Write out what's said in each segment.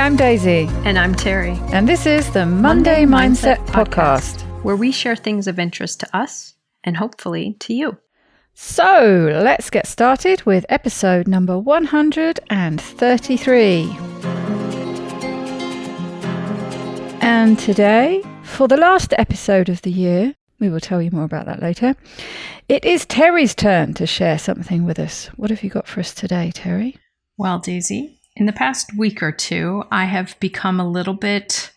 I'm Daisy. And I'm Terri. And this is the Monday Mindset Podcast, where we share things of interest to us and hopefully to you. So let's get started with episode number 133. And today, for the last episode of the year, we will tell you more about that later, it is Terri's turn to share something with us. What have you got for us today, Terri? Well, Daisy, in the past week or two, I have become a little bit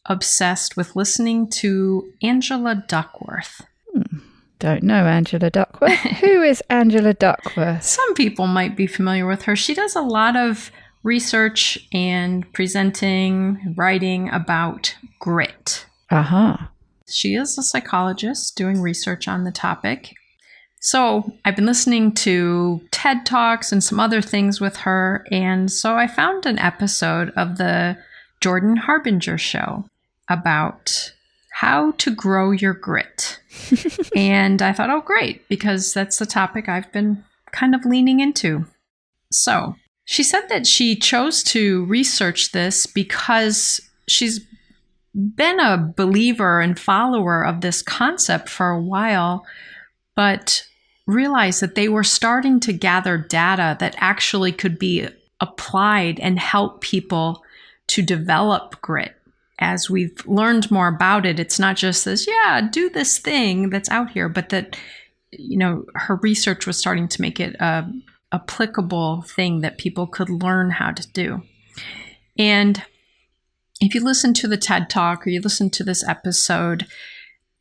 obsessed with listening to Angela Duckworth. Don't know Angela Duckworth. Who is Angela Duckworth? Some people might be familiar with her. She does a lot of research and presenting, writing about grit. She is a psychologist doing research on the topic. So I've been listening to TED Talks and some other things with her. And so I found an episode of the Jordan Harbinger Show about how to grow your grit. And I thought, oh, great, because that's the topic I've been kind of leaning into. So she said that she chose to research this because she's been a believer and follower of this concept for a while, but realized that they were starting to gather data that actually could be applied and help people to develop grit. As we've learned more about it, it's not just this, do this thing that's out here, but that, her research was starting to make it a applicable thing that people could learn how to do. And if you listen to the TED Talk or you listen to this episode,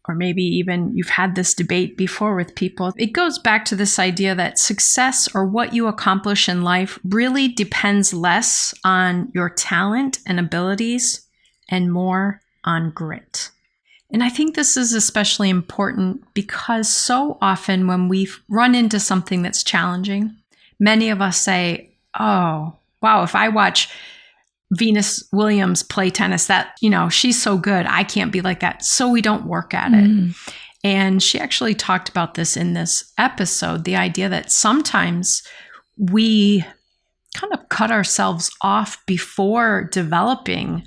or maybe even you've had this debate before with people, it goes back to this idea that success or what you accomplish in life really depends less on your talent and abilities and more on grit. And I think this is especially important because so often when we run into something that's challenging, many of us say, oh, wow, if I watch Venus Williams play tennis, that, she's so good, I can't be like that. So we don't work at it. And she actually talked about this in this episode, the idea that sometimes we kind of cut ourselves off before developing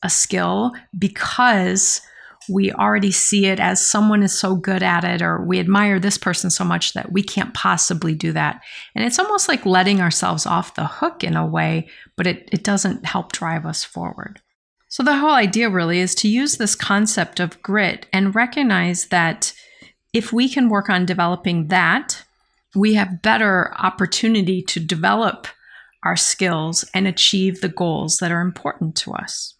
a skill because we already see it as someone is so good at it, or we admire this person so much that we can't possibly do that. And it's almost like letting ourselves off the hook in a way, but it doesn't help drive us forward. So the whole idea really is to use this concept of grit and recognize that if we can work on developing that, we have better opportunity to develop our skills and achieve the goals that are important to us.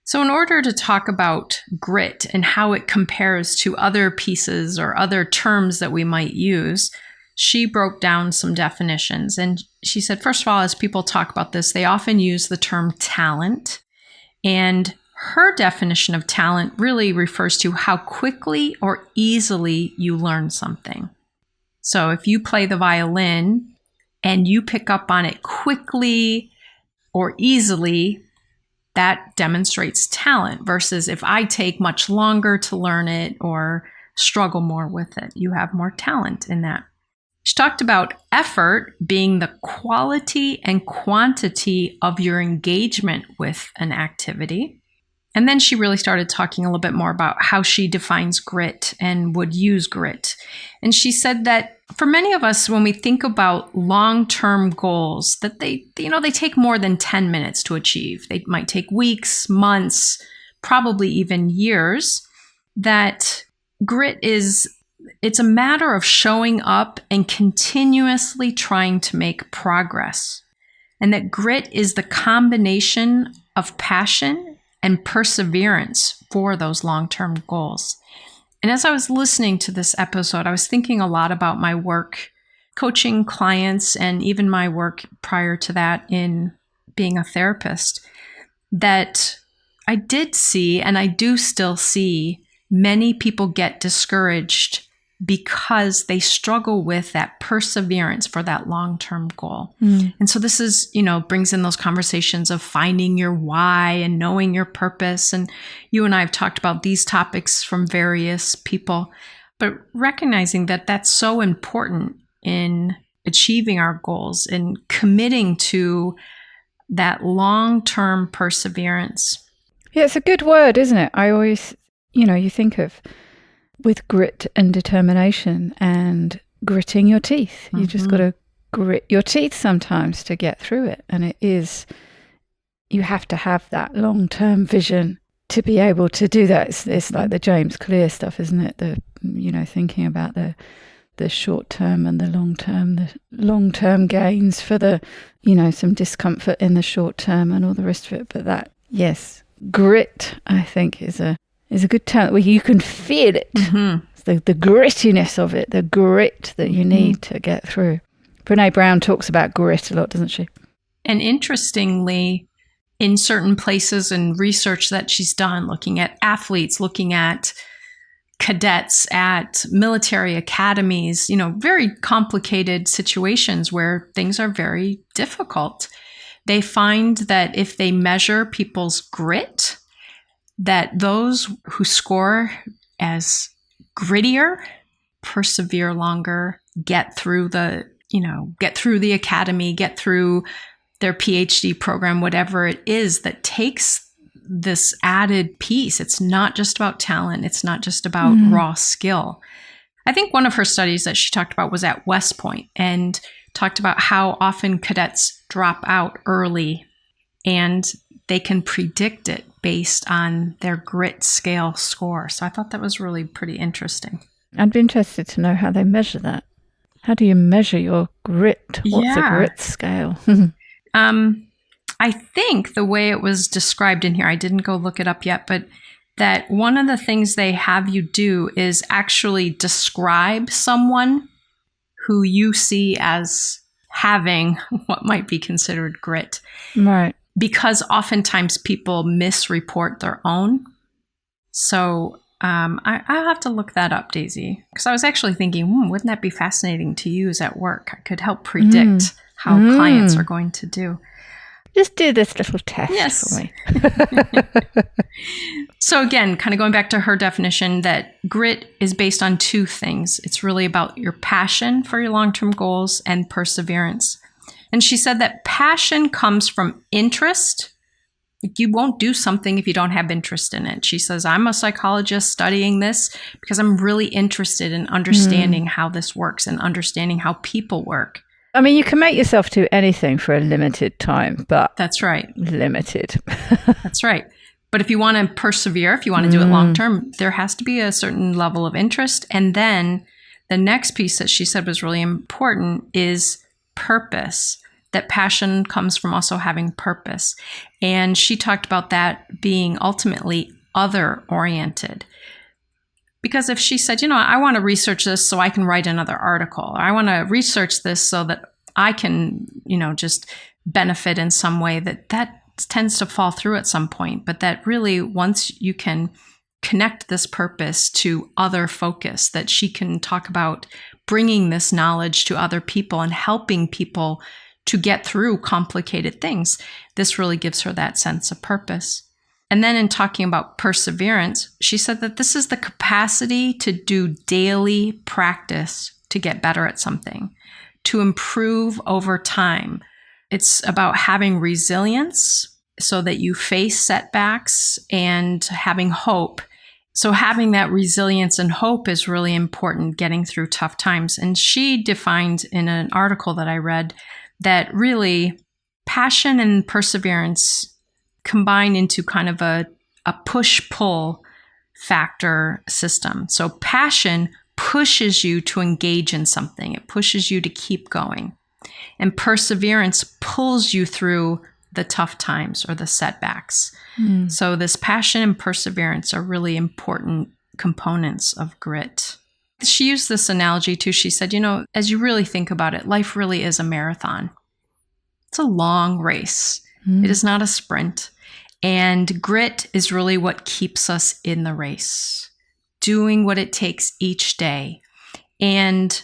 So in order to talk about grit and how it compares to other pieces or other terms that we might use, she broke down some definitions. And she said, first of all, as people talk about this, they often use the term talent. And her definition of talent really refers to how quickly or easily you learn something. So if you play the violin and you pick up on it quickly or easily, that demonstrates talent versus if I take much longer to learn it or struggle more with it, you have more talent in that. She talked about effort being the quality and quantity of your engagement with an activity. And then she really started talking a little bit more about how she defines grit and would use grit. And she said that for many of us, when we think about long-term goals, that they take more than 10 minutes to achieve. They might take weeks, months, probably even years. That grit it's a matter of showing up and continuously trying to make progress. And that grit is the combination of passion and perseverance for those long-term goals. And as I was listening to this episode, I was thinking a lot about my work coaching clients and even my work prior to that in being a therapist, that I did see, and I do still see, many people get discouraged because they struggle with that perseverance for that long-term goal. And so this is, brings in those conversations of finding your why and knowing your purpose. And you and I have talked about these topics from various people, but recognizing that that's so important in achieving our goals and committing to that long-term perseverance. Yeah, it's a good word, isn't it? I always, you think of with grit and determination and gritting your teeth. You just got to grit your teeth sometimes to get through it. And you have to have that long-term vision to be able to do that. It's like the James Clear stuff, isn't it? Thinking about the short term and the long term gains for the, some discomfort in the short term and all the rest of it. But that, yes, grit, I think is a good term where you can feel it. It's the grittiness of it, the grit that you need to get through. Brene Brown talks about grit a lot, doesn't she? And interestingly, in certain places and research that she's done, looking at athletes, looking at cadets at military academies, very complicated situations where things are very difficult. They find that if they measure people's grit, that those who score as grittier persevere longer, get through the academy, get through their PhD program, whatever it is that takes this added piece. It's not just about talent. It's not just about raw skill. I think one of her studies that she talked about was at West Point and talked about how often cadets drop out early and they can predict it based on their grit scale score. So I thought that was really pretty interesting. I'd be interested to know how they measure that. How do you measure your grit? What's a grit scale? I think the way it was described in here, I didn't go look it up yet, but that one of the things they have you do is actually describe someone who you see as having what might be considered grit. Right. Because oftentimes people misreport their own. So I'll have to look that up, Daisy. Because I was actually thinking, wouldn't that be fascinating to use at work? I could help predict how clients are going to do. Just do this little test for me. So again, kind of going back to her definition that grit is based on two things. It's really about your passion for your long-term goals and perseverance. And she said that passion comes from interest. You won't do something if you don't have interest in it. She says, I'm a psychologist studying this because I'm really interested in understanding how this works and understanding how people work. I mean, you can make yourself do anything for a limited time, but that's right. Limited. That's right. But if you want to persevere, if you want to do it long term, there has to be a certain level of interest. And then the next piece that she said was really important is purpose. That passion comes from also having purpose. And she talked about that being ultimately other oriented. Because if she said, I want to research this so I can write another article, or I want to research this so that I can, just benefit in some way, that tends to fall through at some point. But that really, once you can connect this purpose to other focus, that she can talk about bringing this knowledge to other people and helping people to get through complicated things, this really gives her that sense of purpose. And then in talking about perseverance, she said that this is the capacity to do daily practice to get better at something, to improve over time. It's about having resilience so that you face setbacks and having hope. So having that resilience and hope is really important, getting through tough times. And she defined in an article that I read that really passion and perseverance combine into kind of a push-pull factor system. So passion pushes you to engage in something. It pushes you to keep going. And perseverance pulls you through the tough times or the setbacks. So this passion and perseverance are really important components of grit. She used this analogy too. She said, as you really think about it, life really is a marathon. It's a long race. It is not a sprint. And grit is really what keeps us in the race, doing what it takes each day. And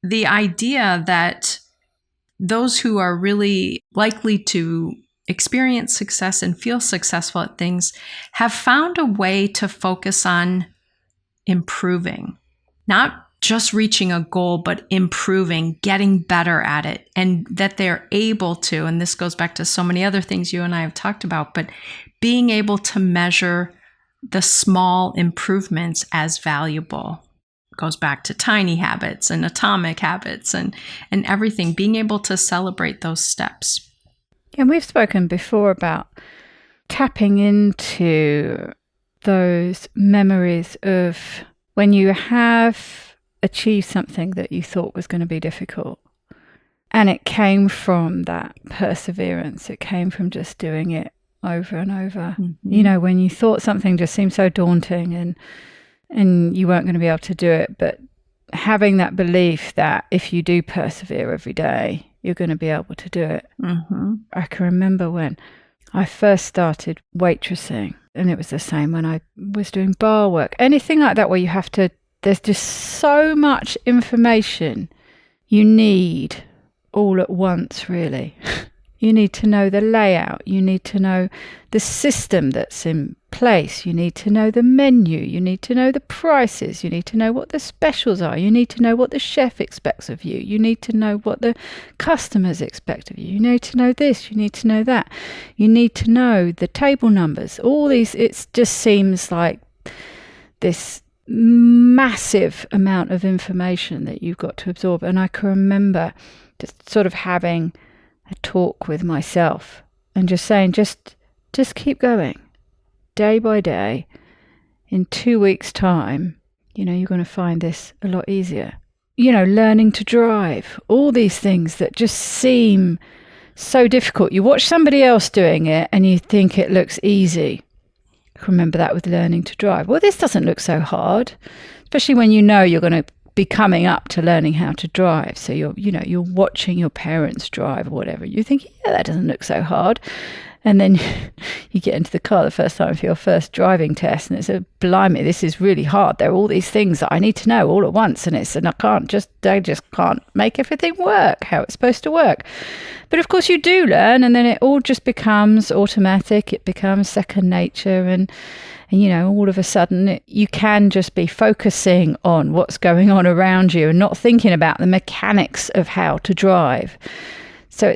the idea that those who are really likely to experience success and feel successful at things have found a way to focus on improving, not just reaching a goal, but improving, getting better at it, and that they're able to, and this goes back to so many other things you and I have talked about, but being able to measure the small improvements as valuable. It goes back to tiny habits and atomic habits and everything, being able to celebrate those steps. And we've spoken before about tapping into those memories of when you have achieved something that you thought was going to be difficult. And it came from that perseverance. It came from just doing it over and over. Mm-hmm. You know, when you thought something just seemed so daunting and you weren't going to be able to do it, but having that belief that if you do persevere every day, you're going to be able to do it. Mm-hmm. I can remember when I first started waitressing, and it was the same when I was doing bar work. Anything like that where you have to, there's just so much information you need all at once, really. You need to know the layout. You need to know the system that's in place. You need to know the menu. You need to know the prices. You need to know what the specials are. You need to know what the chef expects of you. You need to know what the customers expect of you. You need to know this. You need to know that. You need to know the table numbers. All these, it just seems like this massive amount of information that you've got to absorb. And I can remember just sort of having a talk with myself and just saying, just keep going day by day. In 2 weeks' time, you know, you're going to find this a lot easier. You know, learning to drive, all these things that just seem so difficult. You watch somebody else doing it and you think it looks easy. Remember that with learning to drive. Well, this doesn't look so hard, especially when you know you're going to be coming up to learning how to drive. So you're watching your parents drive or whatever. You think, yeah, that doesn't look so hard. And then you get into the car the first time for your first driving test, and it's blimey, this is really hard. There are all these things that I need to know all at once, and I just can't make everything work how it's supposed to work. But of course you do learn, and then it all just becomes automatic. It becomes second nature, and you know, all of a sudden you can just be focusing on what's going on around you and not thinking about the mechanics of how to drive. So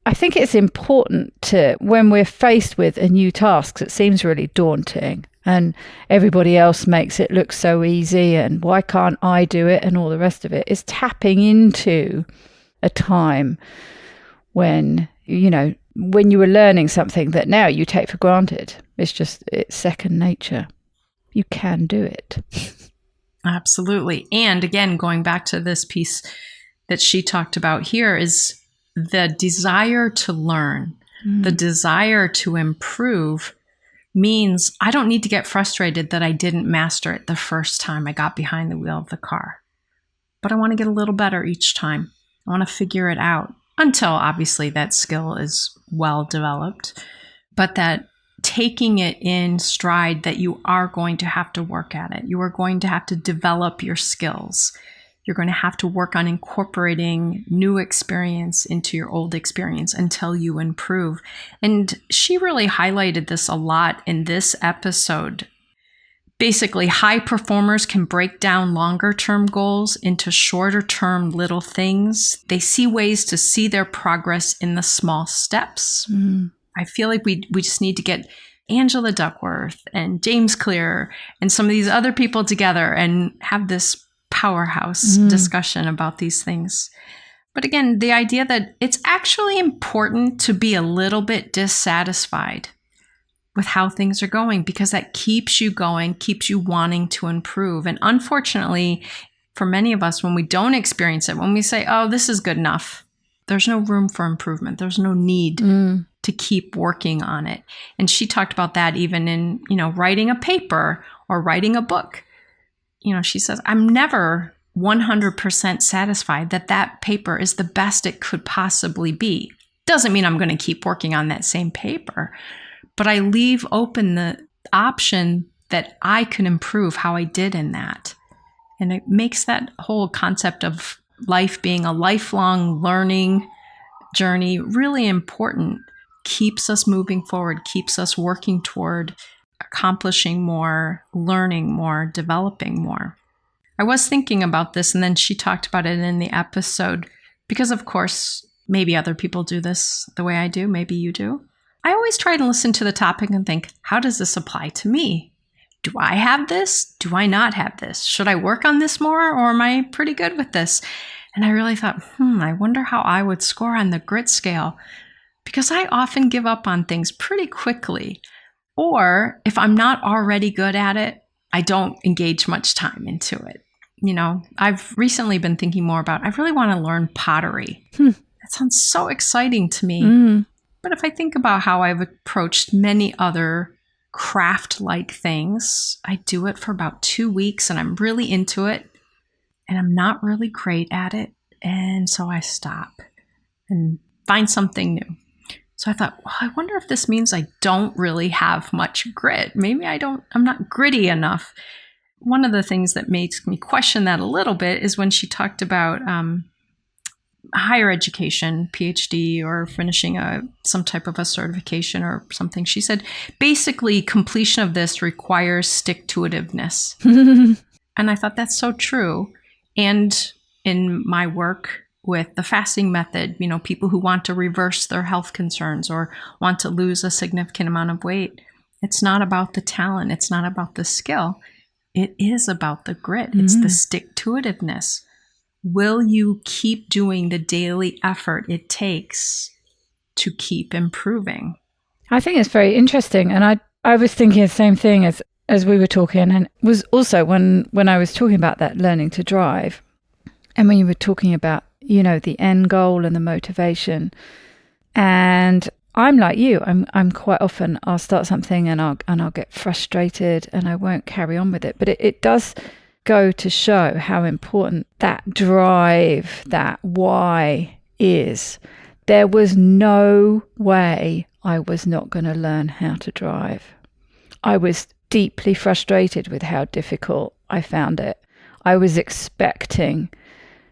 I think it's important to, when we're faced with a new task that seems really daunting and everybody else makes it look so easy and why can't I do it and all the rest of it, is tapping into a time when, you know, when you were learning something that now you take for granted. It's second nature. You can do it. Absolutely. And again, going back to this piece that she talked about here is the desire to learn, the desire to improve means I don't need to get frustrated that I didn't master it the first time I got behind the wheel of the car. But I want to get a little better each time. I want to figure it out until obviously that skill is well developed, but that taking it in stride that you are going to have to work at it. You are going to have to develop your skills. You're going to have to work on incorporating new experience into your old experience until you improve. And she really highlighted this a lot in this episode. Basically, high performers can break down longer term goals into shorter term little things. They see ways to see their progress in the small steps. I feel like we just need to get Angela Duckworth and James Clear and some of these other people together and have this powerhouse discussion about these things. But again, the idea that it's actually important to be a little bit dissatisfied with how things are going, because that keeps you going, keeps you wanting to improve. And unfortunately, for many of us, when we don't experience it, when we say, oh, this is good enough, there's no room for improvement. There's no need to keep working on it. And she talked about that even in, you know, writing a paper or writing a book. You know, she says, I'm never 100% satisfied that paper is the best it could possibly be. Doesn't mean I'm going to keep working on that same paper, but I leave open the option that I can improve how I did in that. And it makes that whole concept of life being a lifelong learning journey really important. Keeps us moving forward, keeps us working toward accomplishing more, learning more, developing more. I was thinking about this, and then she talked about it in the episode because, of course, maybe other people do this the way I do. Maybe you do. I always try to listen to the topic and think, how does this apply to me? Do I have this? Do I not have this? Should I work on this more, or am I pretty good with this? And I really thought, I wonder how I would score on the grit scale, because I often give up on things pretty quickly. Or if I'm not already good at it, I don't engage much time into it. I've recently been thinking more about, I really want to learn pottery. That sounds so exciting to me. But if I think about how I've approached many other craft-like things, I do it for about 2 weeks and I'm really into it and I'm not really great at it. And so I stop and find something new. So I thought, well, I wonder if this means I don't really have much grit. Maybe I'm not gritty enough. One of the things that makes me question that a little bit is when she talked about higher education, PhD, or finishing some type of a certification or something. She said, basically, completion of this requires stick-to-itiveness. And I thought that's so true. And in my work with the fasting method, people who want to reverse their health concerns or want to lose a significant amount of weight, it's not about the talent. It's not about the skill. It is about the grit. It's the stick-to-itiveness. Will you keep doing the daily effort it takes to keep improving? I think it's very interesting. And I was thinking the same thing as we were talking, and it was also when I was talking about that learning to drive, and when you were talking about, the end goal and the motivation. And I'm like you. I'm quite often, I'll start something and I'll get frustrated and I won't carry on with it. But it does go to show how important that drive, that why is. There was no way I was not going to learn how to drive. I was deeply frustrated with how difficult I found it. I was expecting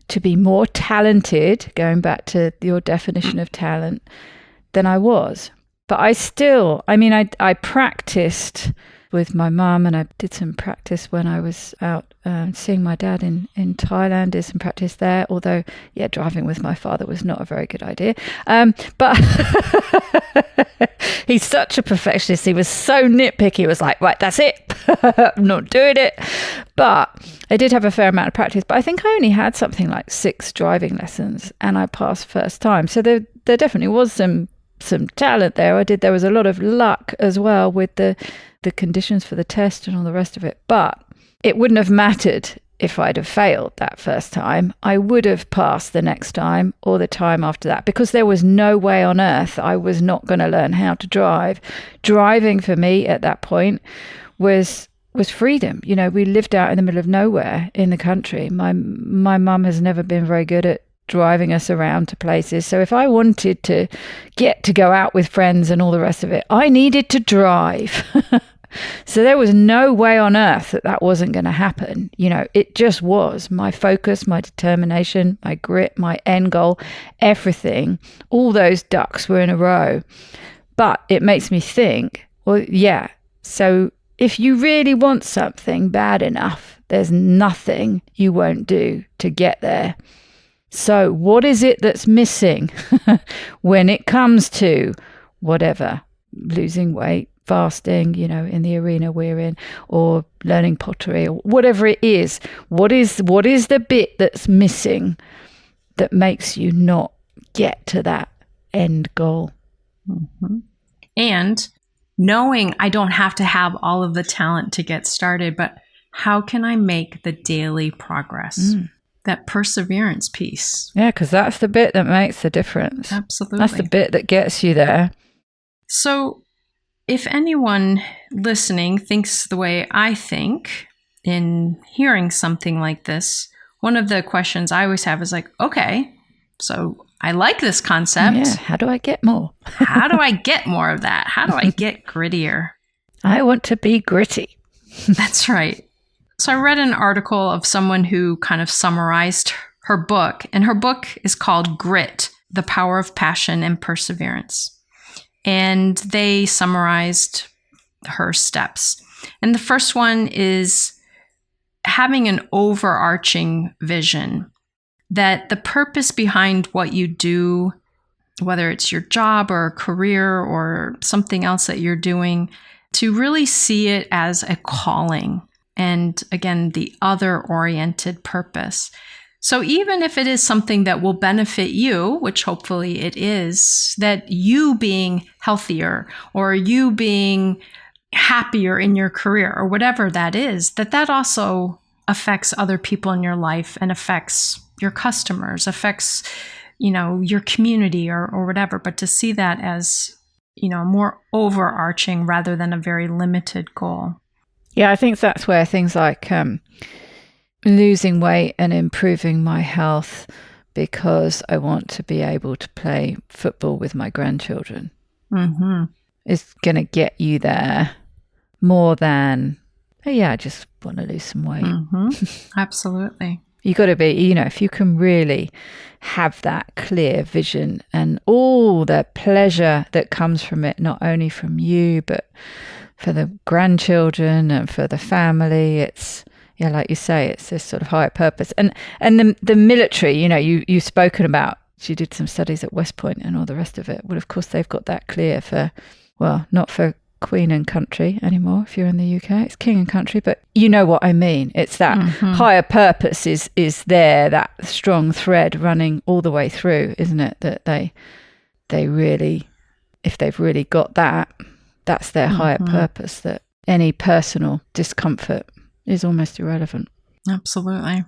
to be more talented, going back to your definition of talent, than I was. But I practiced with my mum, and I did some practice when I was out seeing my dad in Thailand, did some practice there, although, driving with my father was not a very good idea. But he's such a perfectionist. He was so nitpicky. He was like, right, that's it. I'm not doing it. But I did have a fair amount of practice, but I think I only had something like 6 driving lessons and I passed first time. So there definitely was some talent there. There was a lot of luck as well with the conditions for the test and all the rest of it. But it wouldn't have mattered if I'd have failed that first time. I would have passed the next time or the time after that, because there was no way on earth I was not going to learn how to drive. Driving for me at that point was freedom. We lived out in the middle of nowhere in the country. My mum has never been very good at driving us around to places. So if I wanted to get to go out with friends and all the rest of it, I needed to drive. So there was no way on earth that wasn't going to happen. It just was. My focus, my determination, my grit, my end goal, everything, all those ducks were in a row. But it makes me think, so if you really want something bad enough, there's nothing you won't do to get there. So what is it that's missing when it comes to whatever, losing weight, fasting, in the arena we're in, or learning pottery, or whatever it is? What is the bit that's missing that makes you not get to that end goal? Mm-hmm. And knowing I don't have to have all of the talent to get started, but how can I make the daily progress? That perseverance piece. Yeah, because that's the bit that makes the difference. Absolutely. That's the bit that gets you there. So if anyone listening thinks the way I think in hearing something like this, one of the questions I always have is like, okay, so I like this concept. Yeah, how do I get more? How do I get more of that? How do I get grittier? I want to be gritty. That's right. So I read an article of someone who kind of summarized her book, and her book is called Grit, The Power of Passion and Perseverance. And they summarized her steps. And the first one is having an overarching vision, that the purpose behind what you do, whether it's your job or a career or something else that you're doing, to really see it as a calling. And again, the other-oriented purpose. So even if it is something that will benefit you, which hopefully it is, that you being healthier or you being happier in your career or whatever that is, that also affects other people in your life and affects your customers, affects, your community or whatever. But to see that as, more overarching rather than a very limited goal. Yeah, I think that's where things like losing weight and improving my health because I want to be able to play football with my grandchildren is going to get you there more than, I just want to lose some weight. Absolutely. You got to be, if you can really have that clear vision and all the pleasure that comes from it, not only from you, but for the grandchildren and for the family, it's, like you say, it's this sort of higher purpose. And the military, you've spoken about, you did some studies at West Point and all the rest of it. Well, of course, they've got that clear for, not for Queen and country anymore. If you're in the UK, it's King and country, but you know what I mean. It's that higher purpose is there, that strong thread running all the way through, isn't it? That they really, if they've really got that, that's their higher purpose, that any personal discomfort is almost irrelevant. Absolutely.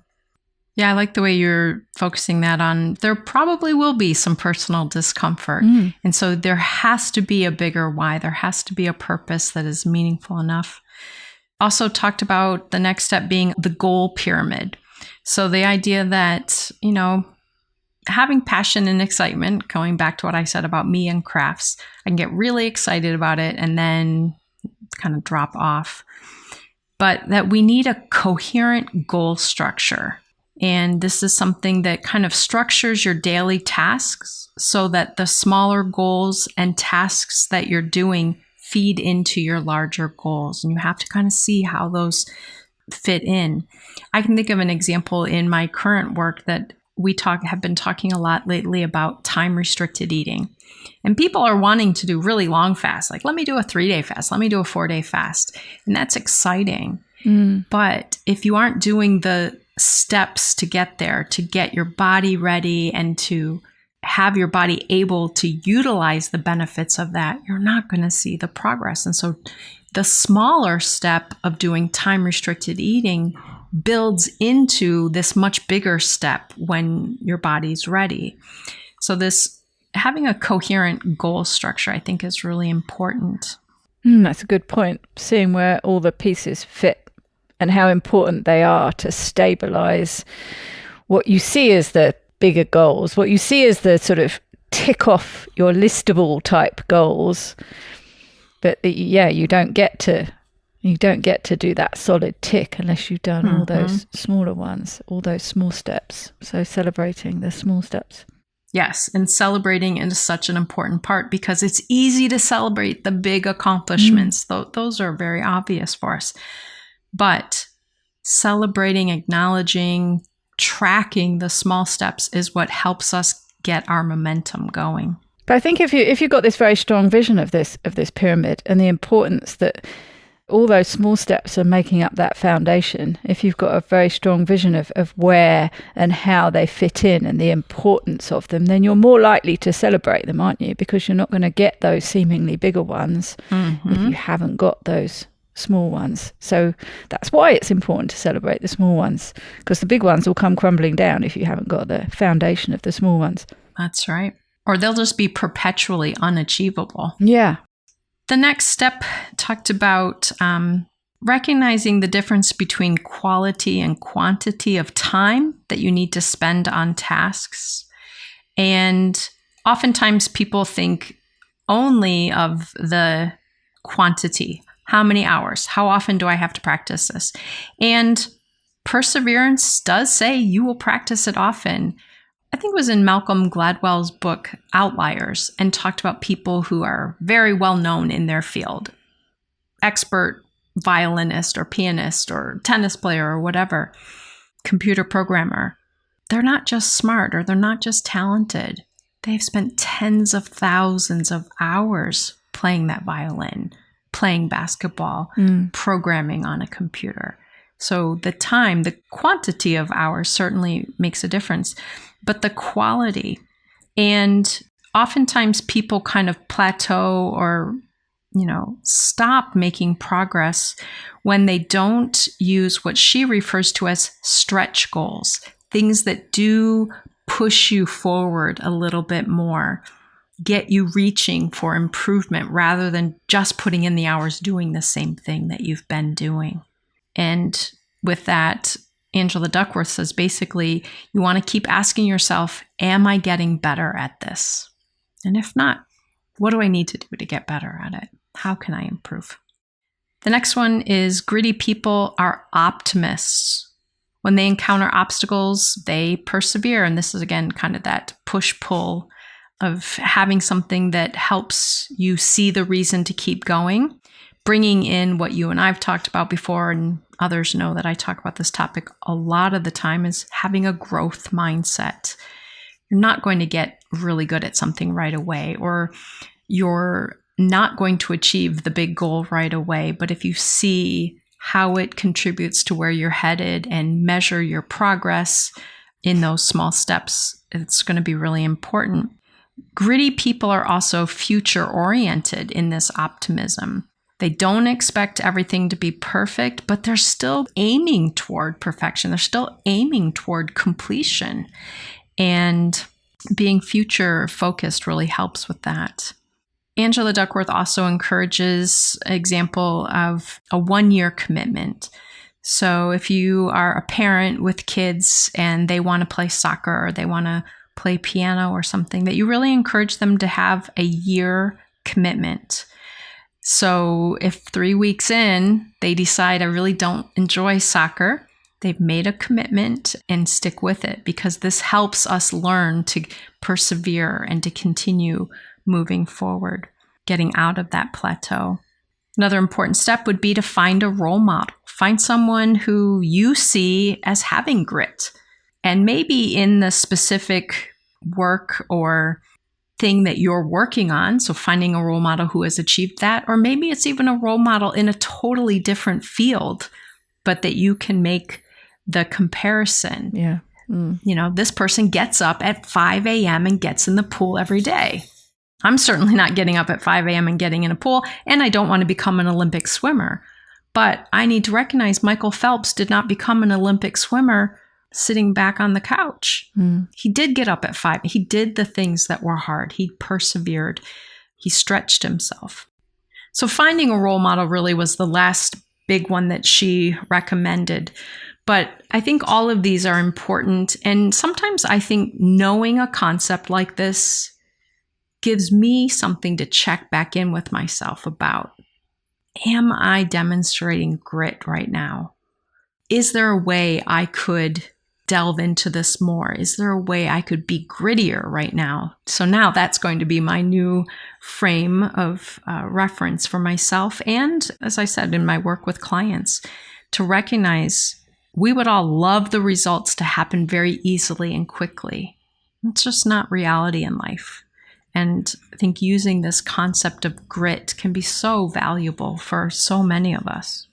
Yeah, I like the way you're focusing that on, there probably will be some personal discomfort. And so there has to be a bigger why. There has to be a purpose that is meaningful enough. Also talked about the next step being the goal pyramid. So the idea that, having passion and excitement, going back to what I said about me and crafts, I can get really excited about it and then kind of drop off. But that we need a coherent goal structure. And this is something that kind of structures your daily tasks so that the smaller goals and tasks that you're doing feed into your larger goals. And you have to kind of see how those fit in. I can think of an example in my current work that we have been talking a lot lately about time-restricted eating. And people are wanting to do really long fasts. Like, let me do a 3-day fast. Let me do a 4-day fast. And that's exciting. But if you aren't doing the steps to get there, to get your body ready and to have your body able to utilize the benefits of that, you're not going to see the progress. And so the smaller step of doing time-restricted eating builds into this much bigger step when your body's ready. So this having a coherent goal structure, I think, is really important. That's a good point. Seeing where all the pieces fit and how important they are to stabilize what you see as the bigger goals, what you see as the sort of tick off your listable type goals. But you don't get to do that solid tick unless you've done all those smaller ones, all those small steps. So celebrating the small steps. Yes, and celebrating is such an important part because it's easy to celebrate the big accomplishments. Those are very obvious for us. But celebrating, acknowledging, tracking the small steps is what helps us get our momentum going. But I think if you've got this very strong vision of this pyramid and the importance that all those small steps are making up that foundation, if you've got a very strong vision of where and how they fit in and the importance of them, then you're more likely to celebrate them, aren't you? Because you're not going to get those seemingly bigger ones if you haven't got those small ones. So that's why it's important to celebrate the small ones, because the big ones will come crumbling down if you haven't got the foundation of the small ones. That's right. Or they'll just be perpetually unachievable. Yeah. The next step talked about recognizing the difference between quality and quantity of time that you need to spend on tasks. And oftentimes people think only of the quantity. How many hours? How often do I have to practice this? And perseverance does say you will practice it often. I think it was in Malcolm Gladwell's book, Outliers, and talked about people who are very well known in their field, expert violinist or pianist or tennis player or whatever, computer programmer, they're not just smart or they're not just talented. They've spent tens of thousands of hours playing that violin, playing basketball, programming on a computer. So the time, the quantity of hours certainly makes a difference, but the quality. And oftentimes people kind of plateau or, stop making progress when they don't use what she refers to as stretch goals, things that do push you forward a little bit more, get you reaching for improvement rather than just putting in the hours doing the same thing that you've been doing. And with that, Angela Duckworth says basically, you want to keep asking yourself, am I getting better at this? And if not, what do I need to do to get better at it? How can I improve? The next one is gritty people are optimists. When they encounter obstacles, they persevere. And this is, again, kind of that push-pull of having something that helps you see the reason to keep going, bringing in what you and I've talked about before, and others know that I talk about this topic a lot of the time, is having a growth mindset. You're not going to get really good at something right away, or you're not going to achieve the big goal right away. But if you see how it contributes to where you're headed and measure your progress in those small steps, it's going to be really important. Gritty people are also future-oriented in this optimism. They don't expect everything to be perfect, but they're still aiming toward perfection. They're still aiming toward completion. And being future-focused really helps with that. Angela Duckworth also encourages an example of a 1-year commitment. So if you are a parent with kids and they want to play soccer or they want to play piano or something, that you really encourage them to have a year commitment. So if 3 weeks in, they decide, I really don't enjoy soccer, they've made a commitment and stick with it, because this helps us learn to persevere and to continue moving forward, getting out of that plateau. Another important step would be to find a role model. Find someone who you see as having grit. And maybe in the specific work or thing that you're working on, so finding a role model who has achieved that, or maybe it's even a role model in a totally different field, but that you can make the comparison. Yeah. This person gets up at 5 a.m. and gets in the pool every day. I'm certainly not getting up at 5 a.m. and getting in a pool, and I don't want to become an Olympic swimmer. But I need to recognize Michael Phelps did not become an Olympic swimmer sitting back on the couch. He did get up at 5. He did the things that were hard. He persevered. He stretched himself. So finding a role model really was the last big one that she recommended. But I think all of these are important. And sometimes I think knowing a concept like this gives me something to check back in with myself about. Am I demonstrating grit right now? Is there a way I could delve into this more? Is there a way I could be grittier right now? So now that's going to be my new frame of reference for myself. And as I said, in my work with clients, to recognize we would all love the results to happen very easily and quickly. It's just not reality in life. And I think using this concept of grit can be so valuable for so many of us.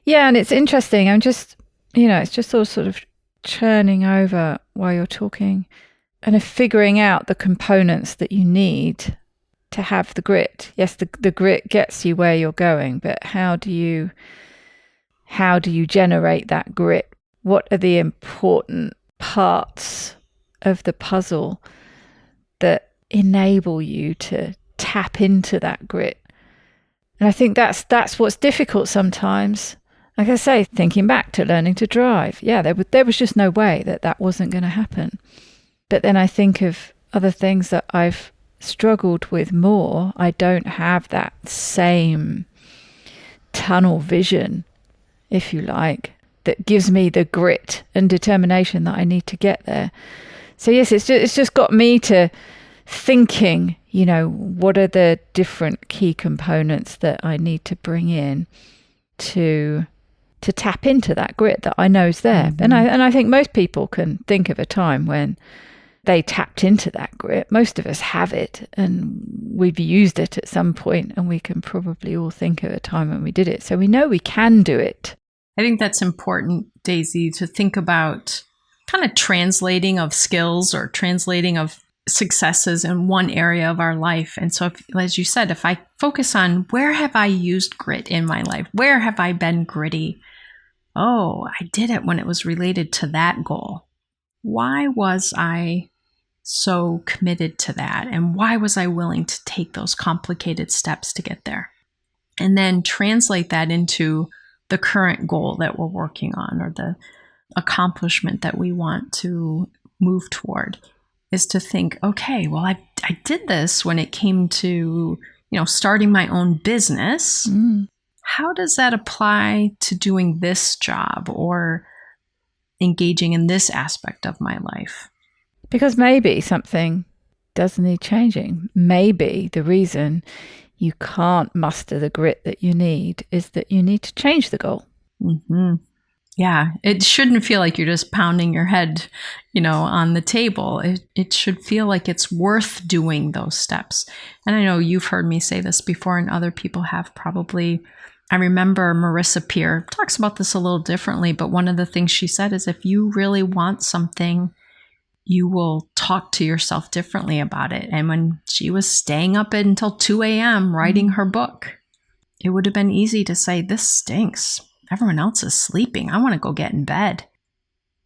Yeah, and it's interesting. I'm just, it's just all sort of churning over while you're talking and figuring out the components that you need to have the grit. Yes, the grit gets you where you're going, but how do you generate that grit? What are the important parts of the puzzle that enable you to tap into that grit? And I think that's what's difficult sometimes. Like I say, thinking back to learning to drive, there was just no way that wasn't going to happen. But then I think of other things that I've struggled with more. I don't have that same tunnel vision, if you like, that gives me the grit and determination that I need to get there. So yes, it's just got me to thinking, what are the different key components that I need to bring in to tap into that grit that I know is there. Mm-hmm. And I think most people can think of a time when they tapped into that grit. Most of us have it, and we've used it at some point, and we can probably all think of a time when we did it. So we know we can do it. I think that's important, Daisy, to think about kind of translating of skills or translating of successes in one area of our life. And so, as you said, if I focus on where have I used grit in my life? Where have I been gritty? Oh, I did it when it was related to that goal. Why was I so committed to that? And why was I willing to take those complicated steps to get there? And then translate that into the current goal that we're working on, or the accomplishment that we want to move toward, is to think, okay, well, I did this when it came to, starting my own business. How does that apply to doing this job or engaging in this aspect of my life? Because maybe something does need changing. Maybe the reason you can't muster the grit that you need is that you need to change the goal. Mm-hmm. Yeah, it shouldn't feel like you're just pounding your head, on the table. It should feel like it's worth doing those steps. And I know you've heard me say this before, and other people have probably. I remember Marissa Peer talks about this a little differently, but one of the things she said is if you really want something, you will talk to yourself differently about it. And when she was staying up until 2 a.m. writing her book, it would have been easy to say, this stinks. Everyone else is sleeping. I want to go get in bed.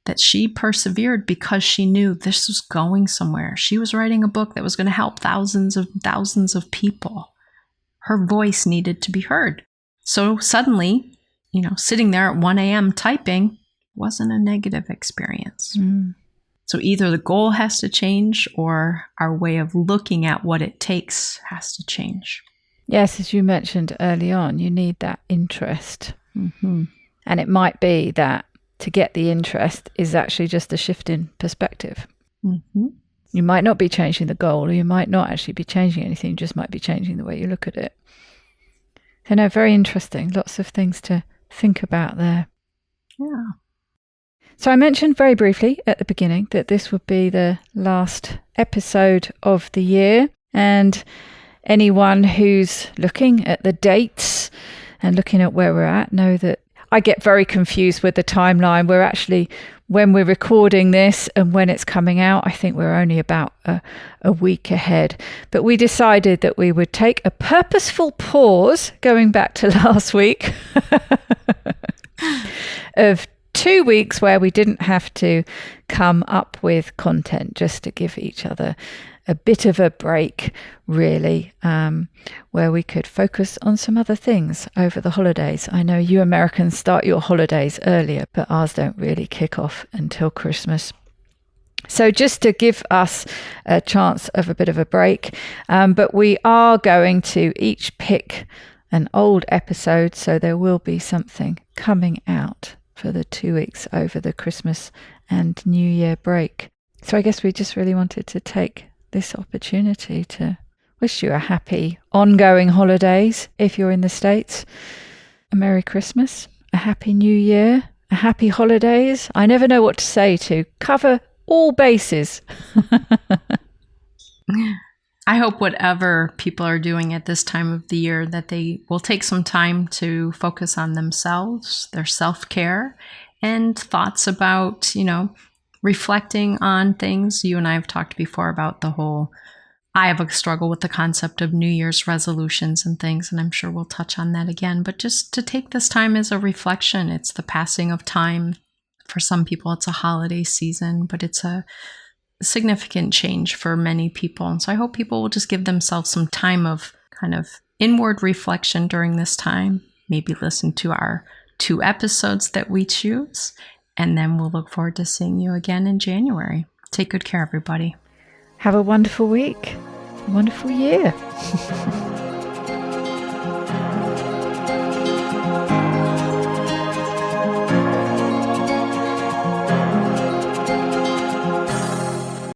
That she persevered because she knew this was going somewhere. She was writing a book that was going to help thousands of people. Her voice needed to be heard. So suddenly, sitting there at 1 a.m. typing wasn't a negative experience. So either the goal has to change, or our way of looking at what it takes has to change. Yes, as you mentioned early on, you need that interest. Mm-hmm. And it might be that to get the interest is actually just a shift in perspective. Mm-hmm. You might not be changing the goal, or you might not actually be changing anything. You just might be changing the way you look at it. So no, very interesting. Lots of things to think about there. Yeah. So I mentioned very briefly at the beginning that this would be the last episode of the year. And anyone who's looking at the dates and looking at where we're at know that I get very confused with the timeline. We're actually, when we're recording this and when it's coming out, I think we're only about a week ahead. But we decided that we would take a purposeful pause, going back to last week, of 2 weeks where we didn't have to come up with content, just to give each other a bit of a break, really, where we could focus on some other things over the holidays. I know you Americans start your holidays earlier, but ours don't really kick off until Christmas. So just to give us a chance of a bit of a break, but we are going to each pick an old episode, so there will be something coming out for the 2 weeks over the Christmas and New Year break. So I guess we just really wanted to take this opportunity to wish you a happy ongoing holidays if you're in the States, a Merry Christmas, a Happy New Year, a happy holidays. I never know what to say to cover all bases. I hope whatever people are doing at this time of the year, that they will take some time to focus on themselves, their self-care, and thoughts about, reflecting on things. You and I have talked before about I have a struggle with the concept of New Year's resolutions and things, and I'm sure we'll touch on that again. But just to take this time as a reflection. It's the passing of time. For some people, it's a holiday season, but it's a significant change for many people. And so I hope people will just give themselves some time of kind of inward reflection during this time. Maybe listen to our 2 episodes that we choose. And then we'll look forward to seeing you again in January. Take good care, everybody. Have a wonderful week, a wonderful year.